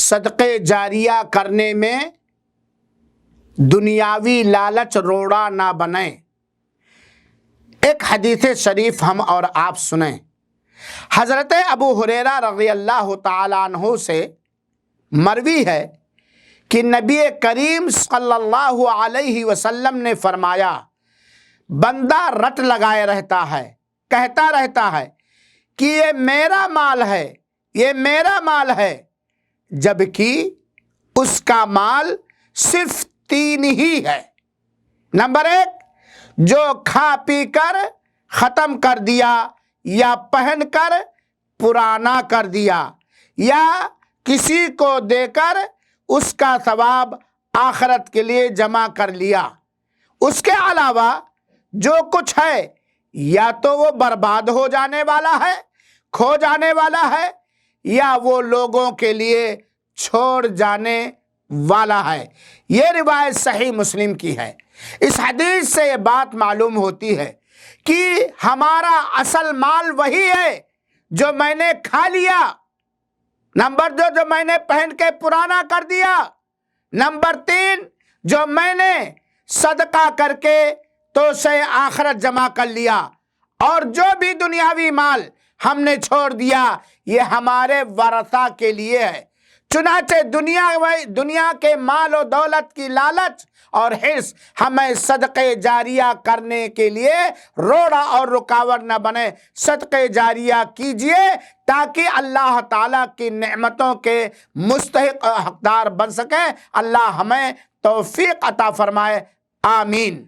صدقے جاریہ کرنے میں دنیاوی لالچ روڑا نہ بنیں۔ ایک حدیث شریف ہم اور آپ سنیں۔ حضرت ابو ہریرہ رضی اللہ تعالیٰ عنہ سے مروی ہے کہ نبی کریم صلی اللہ علیہ وسلم نے فرمایا، بندہ رٹ لگائے رہتا ہے، کہتا رہتا ہے کہ یہ میرا مال ہے، یہ میرا مال ہے، جبکہ اس کا مال صرف 3 ہی ہے۔ نمبر 1، جو کھا پی کر ختم کر دیا، یا پہن کر پرانا کر دیا، یا کسی کو دے کر اس کا ثواب آخرت کے لیے جمع کر لیا۔ اس کے علاوہ جو کچھ ہے یا تو وہ برباد ہو جانے والا ہے، کھو جانے والا ہے، یا وہ لوگوں کے لیے چھوڑ جانے والا ہے۔ یہ روایت صحیح مسلم کی ہے۔ اس حدیث سے یہ بات معلوم ہوتی ہے کہ ہمارا اصل مال وہی ہے جو میں نے کھا لیا، نمبر 2 جو میں نے پہن کے پرانا کر دیا، نمبر 3 جو میں نے صدقہ کر کے تو سے آخرت جمع کر لیا، اور جو بھی دنیاوی مال ہم نے چھوڑ دیا یہ ہمارے ورثہ کے لیے ہے۔ چنانچہ دنیا کے مال و دولت کی لالچ اور حرص ہمیں صدقے جاریہ کرنے کے لیے روڑا اور رکاوٹ نہ بنے۔ صدقے جاریہ کیجئے تاکہ اللہ تعالیٰ کی نعمتوں کے مستحق حقدار بن سکیں۔ اللہ ہمیں توفیق عطا فرمائے، آمین۔